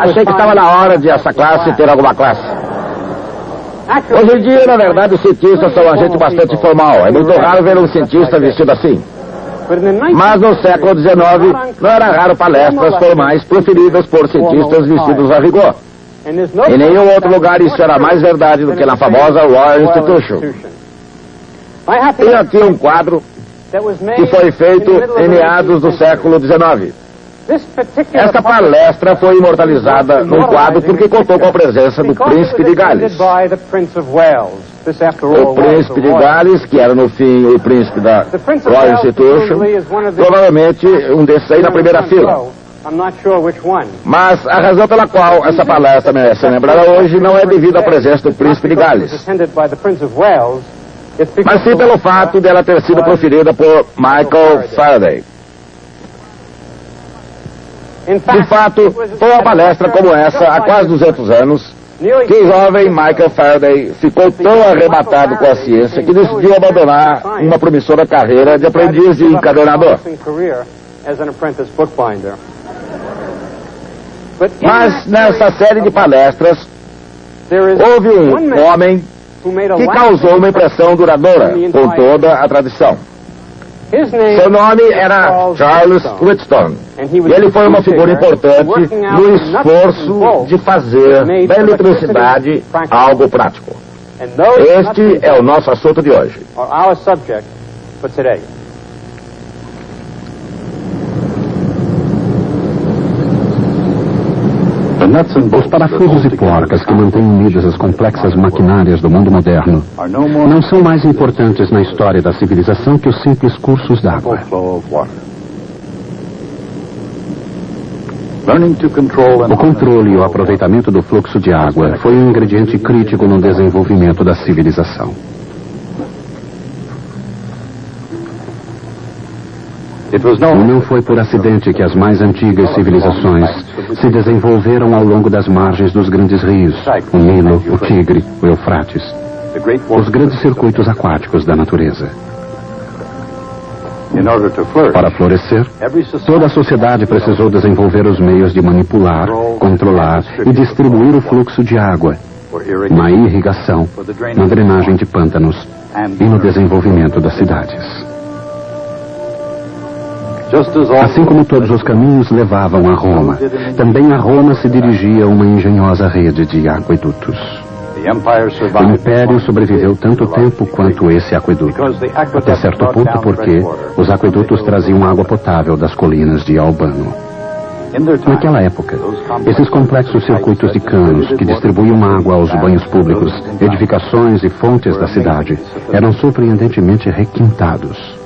Achei que estava na hora de essa classe ter alguma classe. Hoje em dia, na verdade, os cientistas são uma gente bastante formal. É muito raro ver um cientista vestido assim. Mas no século XIX, não era raro palestras formais proferidas por cientistas vestidos a rigor. Em nenhum outro lugar isso era mais verdade do que na famosa Royal Institution. Tenho aqui um quadro que foi feito em meados do século XIX. Esta palestra foi imortalizada num quadro porque contou com a presença do Príncipe de Gales. O Príncipe de Gales, que era no fim o Príncipe da Royal Institution, provavelmente um desses aí na primeira fila. Mas a razão pela qual essa palestra merece ser lembrada hoje não é devido à presença do Príncipe de Gales, mas sim pelo fato dela ter sido proferida por Michael Faraday. De fato, foi uma palestra como essa há quase 200 anos que o jovem Michael Faraday ficou tão arrebatado com a ciência que decidiu abandonar uma promissora carreira de aprendiz de encadernador. Mas nessa série de palestras houve um homem que causou uma impressão duradoura com toda a tradição. Seu nome era Charles Wheatstone, e ele foi uma figura importante no esforço de fazer da eletricidade algo prático. Este é o nosso assunto de hoje. Os parafusos e porcas que mantêm unidas as complexas maquinárias do mundo moderno não são mais importantes na história da civilização que os simples cursos d'água. O controle e o aproveitamento do fluxo de água foi um ingrediente crítico no desenvolvimento da civilização. Não foi por acidente que as mais antigas civilizações se desenvolveram ao longo das margens dos grandes rios, o Nilo, o Tigre, o Eufrates, os grandes circuitos aquáticos da natureza. Para florescer, toda a sociedade precisou desenvolver os meios de manipular, controlar e distribuir o fluxo de água, na irrigação, na drenagem de pântanos e no desenvolvimento das cidades. Assim como todos os caminhos levavam a Roma, também a Roma se dirigia a uma engenhosa rede de aquedutos. O Império sobreviveu tanto tempo quanto esse aqueduto, até certo ponto porque os aquedutos traziam água potável das colinas de Albano. Naquela época, esses complexos circuitos de canos que distribuíam água aos banhos públicos, edificações e fontes da cidade eram surpreendentemente requintados.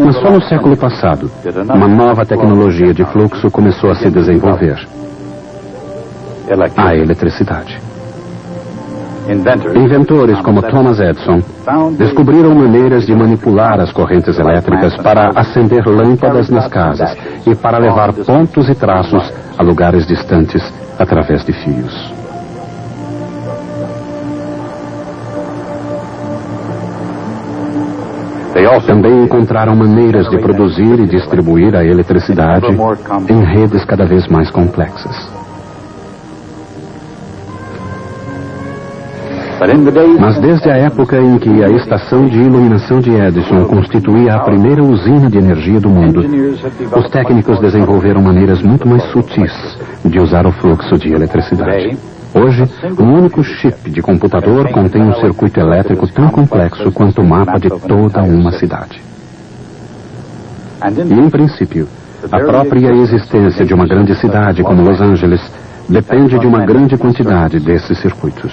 Mas só no século passado, uma nova tecnologia de fluxo começou a se desenvolver: a eletricidade. Inventores como Thomas Edison descobriram maneiras de manipular as correntes elétricas para acender lâmpadas nas casas e para levar pontos e traços a lugares distantes através de fios. Também encontraram maneiras de produzir e distribuir a eletricidade em redes cada vez mais complexas. Mas desde a época em que a estação de iluminação de Edison constituía a primeira usina de energia do mundo, os técnicos desenvolveram maneiras muito mais sutis de usar o fluxo de eletricidade. Hoje, um único chip de computador contém um circuito elétrico tão complexo quanto o mapa de toda uma cidade. E, em princípio, a própria existência de uma grande cidade como Los Angeles depende de uma grande quantidade desses circuitos.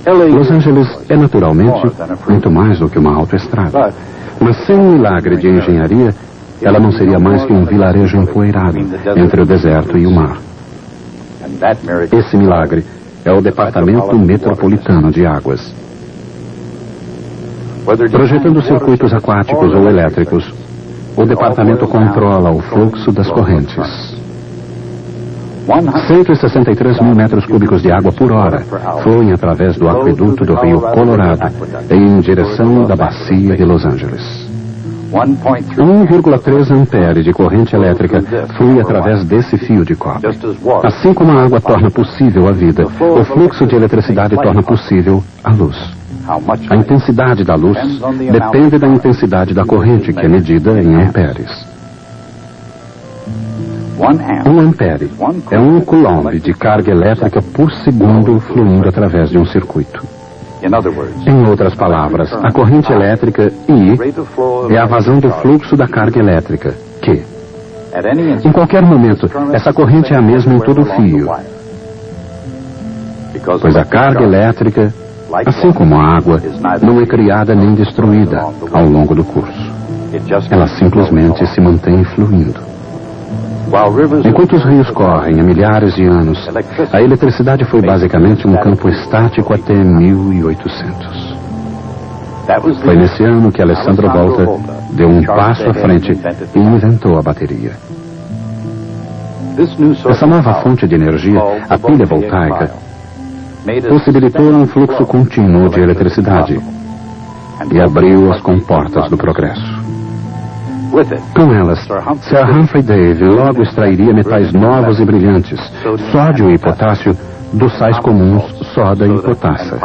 Los Angeles é naturalmente muito mais do que uma autoestrada. Mas sem um milagre de engenharia, ela não seria mais que um vilarejo empoeirado entre o deserto e o mar. Esse milagre é o Departamento Metropolitano de Águas. Projetando circuitos aquáticos ou elétricos, o departamento controla o fluxo das correntes. 163 mil metros cúbicos de água por hora fluem através do aqueduto do rio Colorado em direção da bacia de Los Angeles. 1,3 ampere de corrente elétrica flui através desse fio de cobre. Assim como a água torna possível a vida, o fluxo de eletricidade torna possível a luz. A intensidade da luz depende da intensidade da corrente, que é medida em amperes. 1 ampere é 1 coulomb de carga elétrica por segundo fluindo através de um circuito. Em outras palavras, a corrente elétrica I é a vazão do fluxo da carga elétrica, Q. Em qualquer momento, essa corrente é a mesma em todo o fio, pois a carga elétrica, assim como a água, não é criada nem destruída ao longo do curso. Ela simplesmente se mantém fluindo. Enquanto os rios correm há milhares de anos, a eletricidade foi basicamente um campo estático até 1800. Foi nesse ano que Alessandro Volta deu um passo à frente e inventou a bateria. Essa nova fonte de energia, a pilha voltaica, possibilitou um fluxo contínuo de eletricidade e abriu as comportas do progresso. Com elas, Sir Humphrey Davy logo extrairia metais novos e brilhantes, sódio e potássio, dos sais comuns soda e potassa.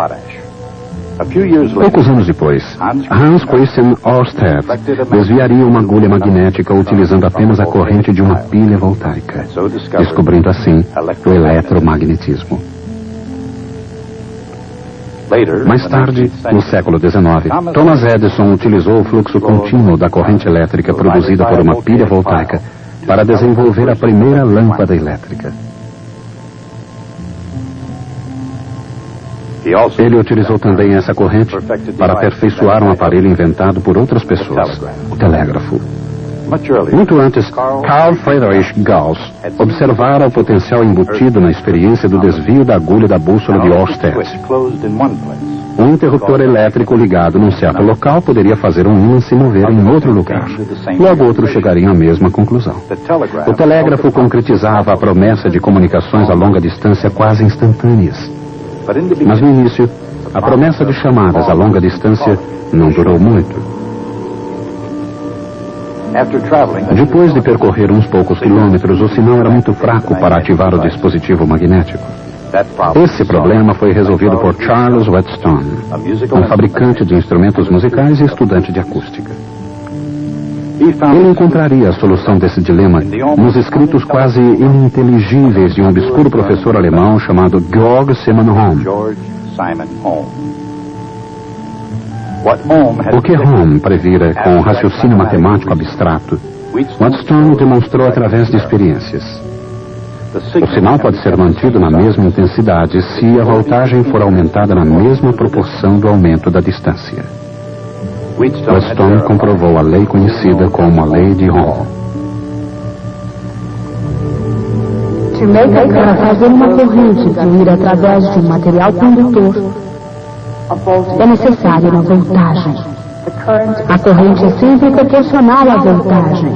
Poucos anos depois, Hans Christian Ørsted desviaria uma agulha magnética utilizando apenas a corrente de uma pilha voltaica, descobrindo assim o eletromagnetismo. Mais tarde, no século XIX, Thomas Edison utilizou o fluxo contínuo da corrente elétrica produzida por uma pilha voltaica para desenvolver a primeira lâmpada elétrica. Ele utilizou também essa corrente para aperfeiçoar um aparelho inventado por outras pessoas, o telégrafo. Muito antes, Carl Friedrich Gauss observara o potencial embutido na experiência do desvio da agulha da bússola de Ørsted. Um interruptor elétrico ligado num certo local poderia fazer um ímã se mover em outro lugar. Logo outros chegariam à mesma conclusão. O telégrafo concretizava a promessa de comunicações a longa distância quase instantâneas. Mas no início, a promessa de chamadas a longa distância não durou muito. Depois de percorrer uns poucos quilômetros, o sinal era muito fraco para ativar o dispositivo magnético. Esse problema foi resolvido por Charles Whetstone, um fabricante de instrumentos musicais e estudante de acústica. Ele encontraria a solução desse dilema nos escritos quase ininteligíveis de um obscuro professor alemão chamado Georg Simon Ohm. O que Ohm previra com o raciocínio matemático abstrato, Whetstone demonstrou através de experiências. O sinal pode ser mantido na mesma intensidade se a voltagem for aumentada na mesma proporção do aumento da distância. Whetstone comprovou a lei conhecida como a lei de Ohm. Para fazer uma corrente fluir através de um material condutor, é necessária uma voltagem. A corrente é sempre proporcional à voltagem.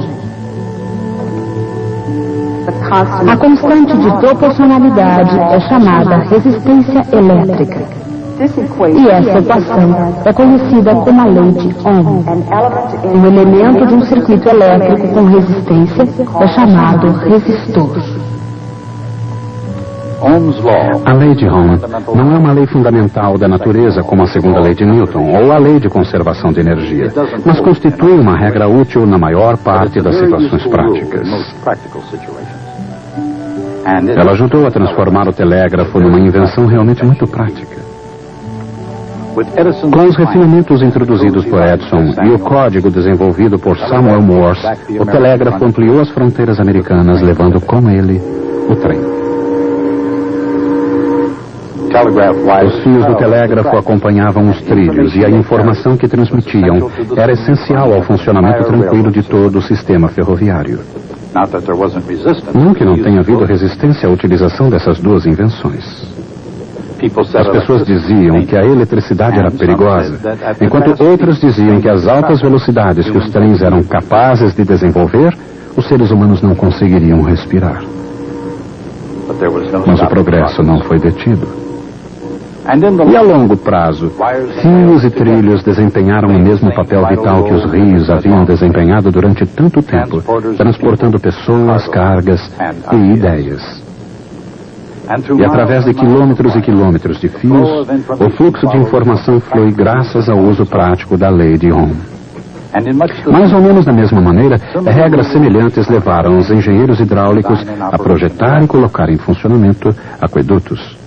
A constante de proporcionalidade é chamada resistência elétrica. E essa equação é conhecida como a lei de Ohm. Um elemento de um circuito elétrico com resistência é chamado resistor. A lei de Ohm não é uma lei fundamental da natureza como a segunda lei de Newton ou a lei de conservação de energia, mas constitui uma regra útil na maior parte das situações práticas. Ela ajudou a transformar o telégrafo numa invenção realmente muito prática. Com os refinamentos introduzidos por Edison e o código desenvolvido por Samuel Morse, o telégrafo ampliou as fronteiras americanas, levando com ele o trem. Os fios do telégrafo acompanhavam os trilhos e a informação que transmitiam era essencial ao funcionamento tranquilo de todo o sistema ferroviário. Não que não tenha havido resistência à utilização dessas duas invenções. As pessoas diziam que a eletricidade era perigosa, enquanto outras diziam que as altas velocidades que os trens eram capazes de desenvolver, os seres humanos não conseguiriam respirar. Mas o progresso não foi detido. E a longo prazo, fios e trilhos desempenharam o mesmo papel vital que os rios haviam desempenhado durante tanto tempo, transportando pessoas, cargas e ideias. E através de quilômetros e quilômetros de fios, o fluxo de informação flui graças ao uso prático da lei de Ohm. Mais ou menos da mesma maneira, regras semelhantes levaram os engenheiros hidráulicos a projetar e colocar em funcionamento aquedutos.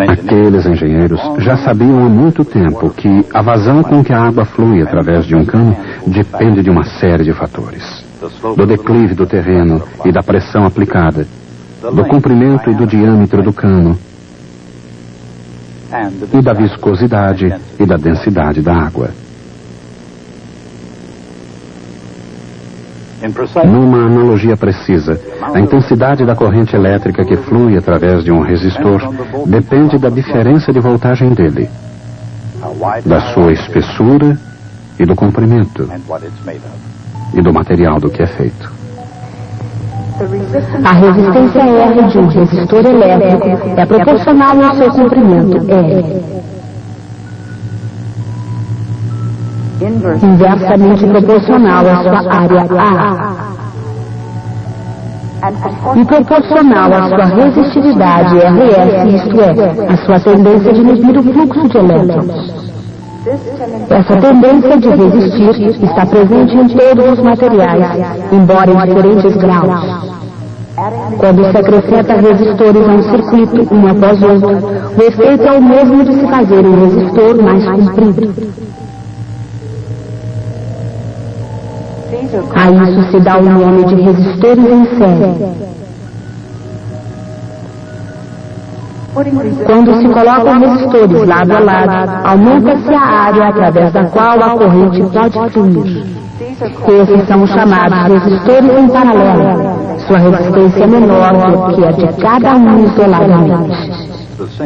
Aqueles engenheiros já sabiam há muito tempo que a vazão com que a água flui através de um cano depende de uma série de fatores. Do declive do terreno e da pressão aplicada, do comprimento e do diâmetro do cano, e da viscosidade e da densidade da água. Numa analogia precisa, a intensidade da corrente elétrica que flui através de um resistor depende da diferença de voltagem dele, da sua espessura e do comprimento, e do material do que é feito. A resistência R de um resistor elétrico é proporcional ao seu comprimento R. Inversamente proporcional à sua área A e proporcional à sua resistividade RS, isto é, à sua tendência de inibir o fluxo de elétrons. Essa tendência de resistir está presente em todos os materiais, embora em diferentes graus. Quando se acrescenta resistores a um circuito, um após outro, o efeito é o mesmo de se fazer um resistor mais comprido. A isso se dá o nome de resistores em série. Quando se colocam resistores lado a lado, aumenta-se a área através da qual a corrente pode fluir. Esses são chamados resistores em paralelo. Sua resistência é menor do que a de cada um isoladamente.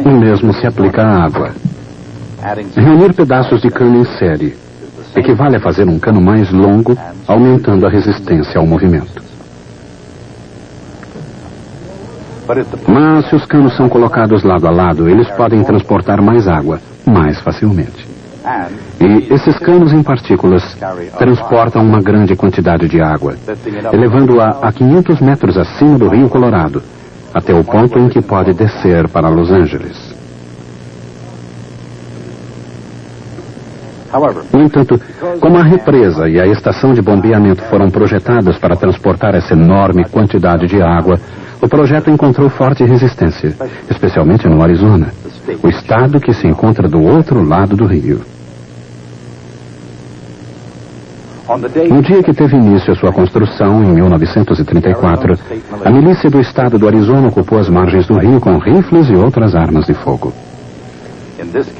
O mesmo se aplica à água. Reunir pedaços de cano em série equivale a fazer um cano mais longo, aumentando a resistência ao movimento. Mas se os canos são colocados lado a lado, eles podem transportar mais água, mais facilmente. E esses canos em partículas transportam uma grande quantidade de água, elevando-a a 500 metros acima do Rio Colorado, até o ponto em que pode descer para Los Angeles. No entanto, como a represa e a estação de bombeamento foram projetadas para transportar essa enorme quantidade de água, o projeto encontrou forte resistência, especialmente no Arizona, o estado que se encontra do outro lado do rio. No dia que teve início a sua construção, em 1934, a milícia do estado do Arizona ocupou as margens do rio com rifles e outras armas de fogo.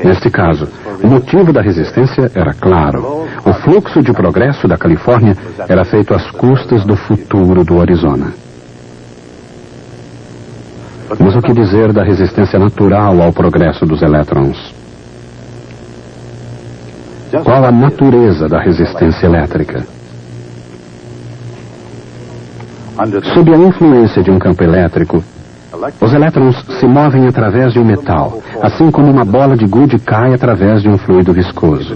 Neste caso, o motivo da resistência era claro. O fluxo de progresso da Califórnia era feito às custas do futuro do Arizona. Mas o que dizer da resistência natural ao progresso dos elétrons? Qual a natureza da resistência elétrica? Sob a influência de um campo elétrico, os elétrons se movem através de um metal, assim como uma bola de gude cai através de um fluido viscoso.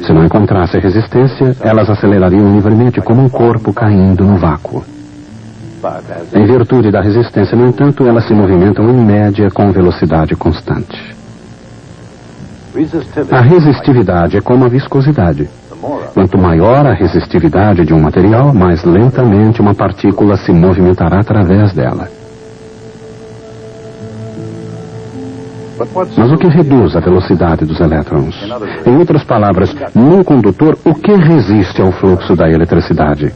Se não encontrasse resistência, elas acelerariam livremente como um corpo caindo no vácuo. Em virtude da resistência, no entanto, elas se movimentam em média com velocidade constante. A resistividade é como a viscosidade. Quanto maior a resistividade de um material, mais lentamente uma partícula se movimentará através dela. Mas o que reduz a velocidade dos elétrons? Em outras palavras, num condutor, o que resiste ao fluxo da eletricidade?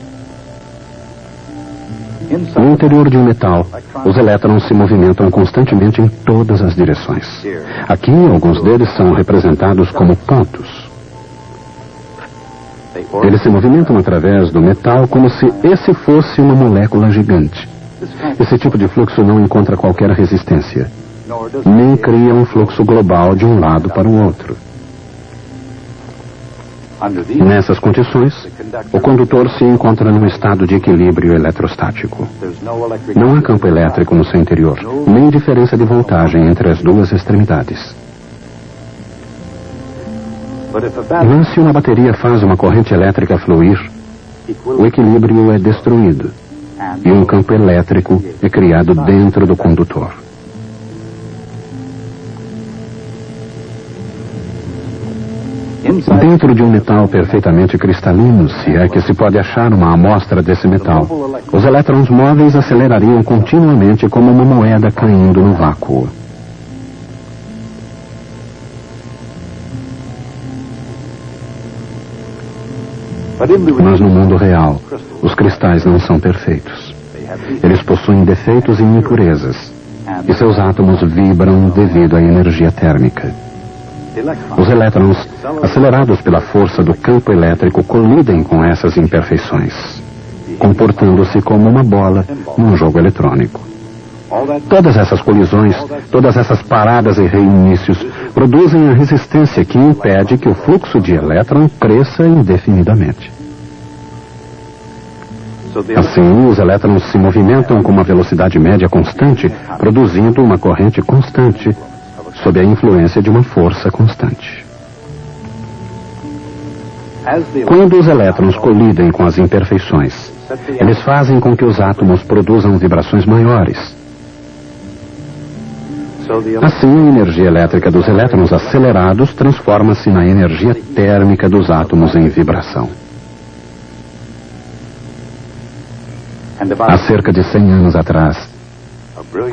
No interior de um metal, os elétrons se movimentam constantemente em todas as direções. Aqui, alguns deles são representados como pontos. Eles se movimentam através do metal como se esse fosse uma molécula gigante. Esse tipo de fluxo não encontra qualquer resistência, nem cria um fluxo global de um lado para o outro. Nessas condições, o condutor se encontra num estado de equilíbrio eletrostático. Não há campo elétrico no seu interior, nem diferença de voltagem entre as duas extremidades. Mas se uma bateria faz uma corrente elétrica fluir, o equilíbrio é destruído e um campo elétrico é criado dentro do condutor. Dentro de um metal perfeitamente cristalino, se é que se pode achar uma amostra desse metal, os elétrons móveis acelerariam continuamente como uma moeda caindo no vácuo. Mas no mundo real, os cristais não são perfeitos. Eles possuem defeitos e impurezas, e seus átomos vibram devido à energia térmica. Os elétrons, acelerados pela força do campo elétrico, colidem com essas imperfeições, comportando-se como uma bola num jogo eletrônico. Todas essas colisões, todas essas paradas e reinícios produzem a resistência que impede que o fluxo de elétron cresça indefinidamente. Assim, os elétrons se movimentam com uma velocidade média constante, produzindo uma corrente constante, sob a influência de uma força constante. Quando os elétrons colidem com as imperfeições, eles fazem com que os átomos produzam vibrações maiores. Assim, a energia elétrica dos elétrons acelerados transforma-se na energia térmica dos átomos em vibração. Há cerca de 100 anos atrás,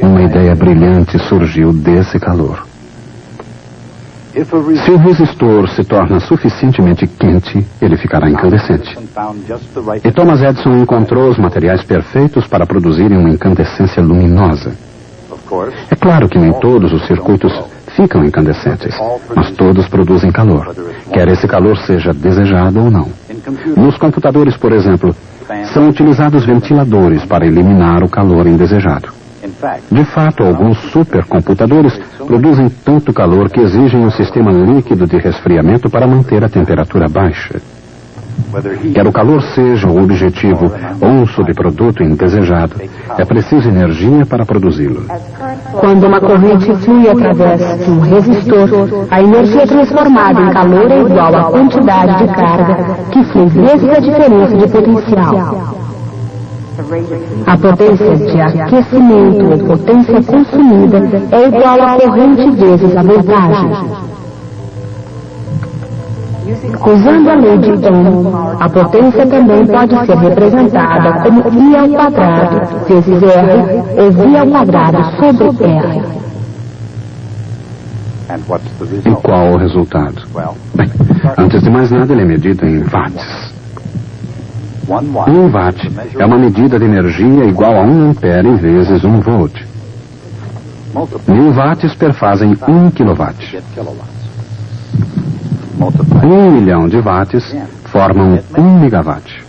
uma ideia brilhante surgiu desse calor. Se o resistor se torna suficientemente quente, ele ficará incandescente. E Thomas Edison encontrou os materiais perfeitos para produzirem uma incandescência luminosa. É claro que nem todos os circuitos ficam incandescentes, mas todos produzem calor, quer esse calor seja desejado ou não. Nos computadores, por exemplo, são utilizados ventiladores para eliminar o calor indesejado. De fato, alguns supercomputadores produzem tanto calor que exigem um sistema líquido de resfriamento para manter a temperatura baixa. Quer o calor seja o objetivo ou um subproduto indesejado, é preciso energia para produzi-lo. Quando uma corrente flui através de um resistor, a energia transformada em calor é igual à quantidade de carga que flui vezes a diferença de potencial. A potência de aquecimento ou potência consumida é igual à corrente vezes a voltagem. Usando a lei de Ohm, a potência também pode ser representada como I ao quadrado vezes R ou V ao quadrado sobre R. E qual o resultado? Bem, antes de mais nada, ele é medido em watts. 1 watt é uma medida de energia igual a 1 ampere vezes 1 volt. 1000 watts perfazem 1 kilowatt. 1 milhão de watts formam 1 megawatt.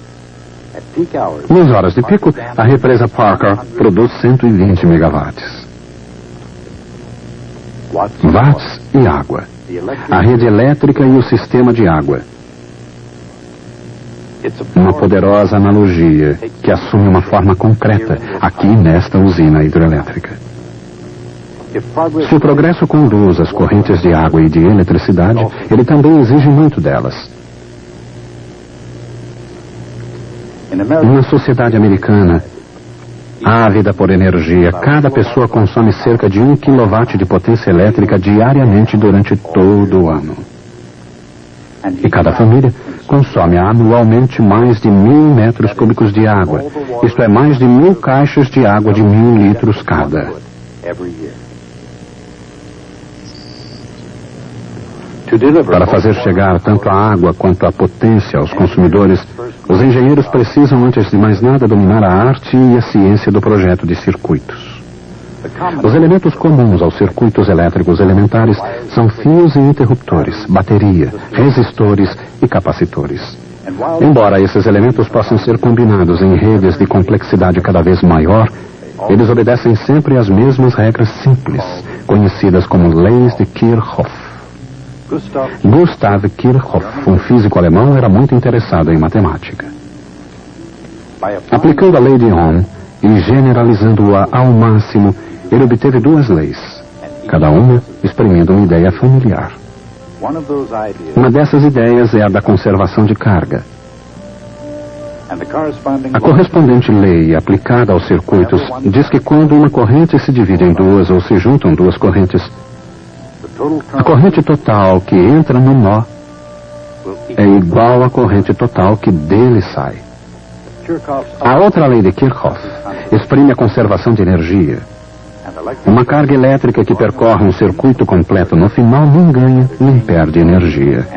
Nas horas de pico, a represa Parker produz 120 megawatts. Watts e água. A rede elétrica e o sistema de água. Uma poderosa analogia que assume uma forma concreta aqui nesta usina hidrelétrica. Se o progresso conduz às correntes de água e de eletricidade, ele também exige muito delas. Na sociedade americana, ávida por energia, cada pessoa consome cerca de 1 kW de potência elétrica diariamente durante todo o ano. E cada família consome anualmente mais de 1.000 metros cúbicos de água, isto é, mais de 1.000 caixas de água de 1.000 litros cada. Para fazer chegar tanto a água quanto a potência aos consumidores, os engenheiros precisam, antes de mais nada, dominar a arte e a ciência do projeto de circuitos. Os elementos comuns aos circuitos elétricos elementares são fios e interruptores, bateria, resistores e capacitores. Embora esses elementos possam ser combinados em redes de complexidade cada vez maior, eles obedecem sempre às mesmas regras simples, conhecidas como leis de Kirchhoff. Gustav Kirchhoff, um físico alemão, era muito interessado em matemática. Aplicando a lei de Ohm e generalizando-a ao máximo, ele obteve duas leis, cada uma exprimindo uma ideia familiar. Uma dessas ideias é a da conservação de carga. A correspondente lei aplicada aos circuitos diz que quando uma corrente se divide em duas ou se juntam duas correntes, a corrente total que entra no nó é igual à corrente total que dele sai. A outra lei de Kirchhoff exprime a conservação de energia. Uma carga elétrica que percorre um circuito completo no final não ganha nem perde energia.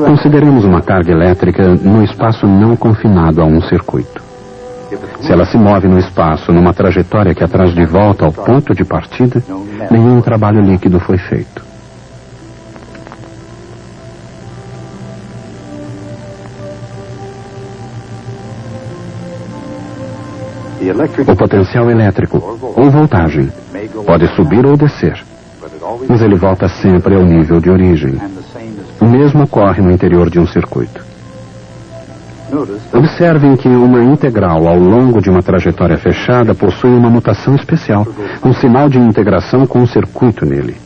Consideremos uma carga elétrica no espaço não confinado a um circuito. Se ela se move no espaço numa trajetória que a traz de volta ao ponto de partida, nenhum trabalho líquido foi feito. O potencial elétrico, ou voltagem, pode subir ou descer, mas ele volta sempre ao nível de origem. O mesmo ocorre no interior de um circuito. Observem que uma integral ao longo de uma trajetória fechada possui uma mutação especial, um sinal de integração com o circuito nele.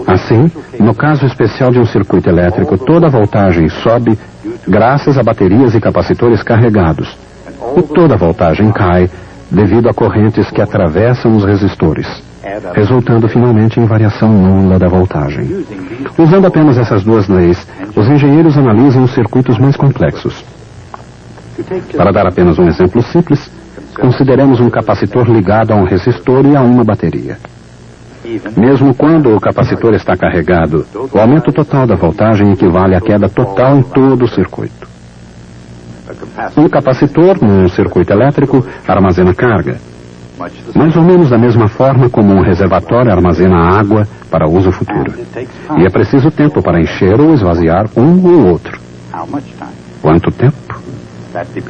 Assim, no caso especial de um circuito elétrico, toda a voltagem sobe graças a baterias e capacitores carregados, e toda a voltagem cai devido a correntes que atravessam os resistores, resultando finalmente em variação nula da voltagem. Usando apenas essas duas leis, os engenheiros analisam os circuitos mais complexos. Para dar apenas um exemplo simples, consideremos um capacitor ligado a um resistor e a uma bateria. Mesmo quando o capacitor está carregado, o aumento total da voltagem equivale à queda total em todo o circuito. Um capacitor, num circuito elétrico, armazena carga, mais ou menos da mesma forma como um reservatório armazena água para uso futuro. E é preciso tempo para encher ou esvaziar um ou outro. Quanto tempo?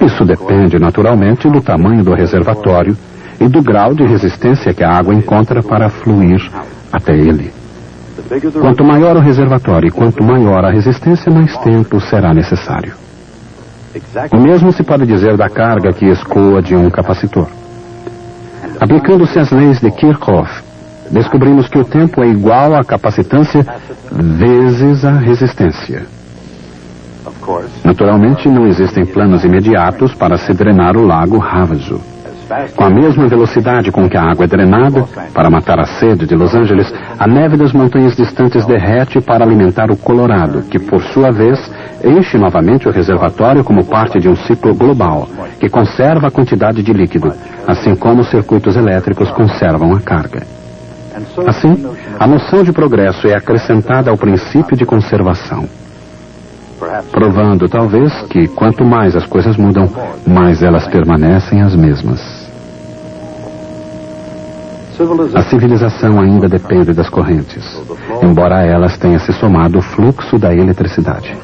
Isso depende, naturalmente, do tamanho do reservatório e do grau de resistência que a água encontra para fluir até ele. Quanto maior o reservatório e quanto maior a resistência, mais tempo será necessário. O mesmo se pode dizer da carga que escoa de um capacitor. Aplicando-se as leis de Kirchhoff, descobrimos que o tempo é igual à capacitância vezes a resistência. Naturalmente, não existem planos imediatos para se drenar o lago Havasu. Com a mesma velocidade com que a água é drenada, para matar a sede de Los Angeles, a neve das montanhas distantes derrete para alimentar o Colorado, que, por sua vez, enche novamente o reservatório como parte de um ciclo global, que conserva a quantidade de líquido, assim como os circuitos elétricos conservam a carga. Assim, a noção de progresso é acrescentada ao princípio de conservação, provando, talvez, que quanto mais as coisas mudam, mais elas permanecem as mesmas. A civilização ainda depende das correntes, embora a elas tenha se somado o fluxo da eletricidade.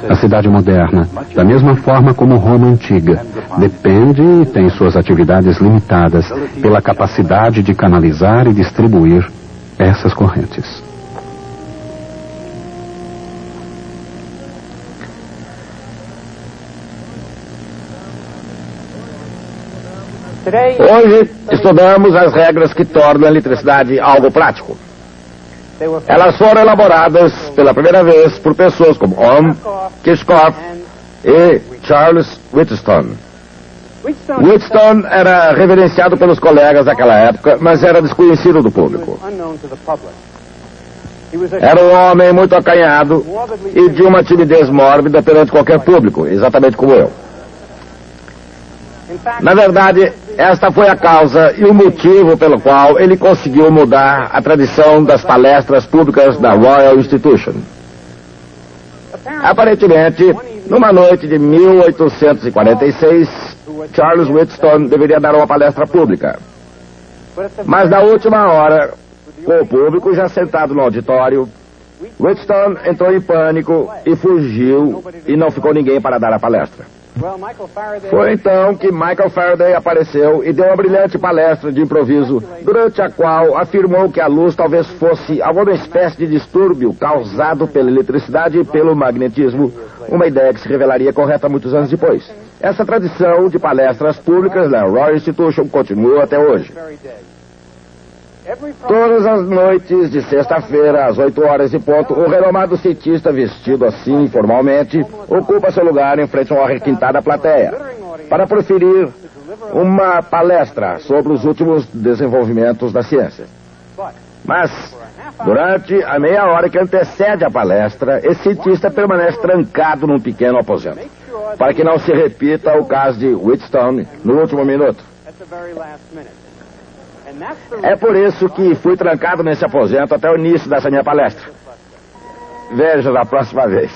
A cidade moderna, da mesma forma como Roma antiga, depende e tem suas atividades limitadas pela capacidade de canalizar e distribuir essas correntes. Hoje estudamos as regras que tornam a eletricidade algo prático. Elas foram elaboradas pela primeira vez por pessoas como Ohm, Kirchhoff e Charles Wheatstone. Wheatstone era reverenciado pelos colegas daquela época, mas era desconhecido do público. Era um homem muito acanhado e de uma timidez mórbida perante qualquer público, exatamente como eu. Na verdade, esta foi a causa e o motivo pelo qual ele conseguiu mudar a tradição das palestras públicas da Royal Institution. Aparentemente, numa noite de 1846, Charles Wheatstone deveria dar uma palestra pública. Mas na última hora, com o público já sentado no auditório, Wheatstone entrou em pânico e fugiu e não ficou ninguém para dar a palestra. Foi então que Michael Faraday apareceu e deu uma brilhante palestra de improviso, durante a qual afirmou que a luz talvez fosse alguma espécie de distúrbio causado pela eletricidade e pelo magnetismo, uma ideia que se revelaria correta muitos anos depois. Essa tradição de palestras públicas da Royal Institution continua até hoje. Todas as noites de sexta-feira, às 8 horas e ponto, o renomado cientista, vestido assim formalmente, ocupa seu lugar em frente a uma requintada plateia para proferir uma palestra sobre os últimos desenvolvimentos da ciência. Mas, durante a meia hora que antecede a palestra, esse cientista permanece trancado num pequeno aposento, para que não se repita o caso de Wheatstone no último minuto. É por isso que fui trancado nesse aposento até o início dessa minha palestra. Veja na próxima vez.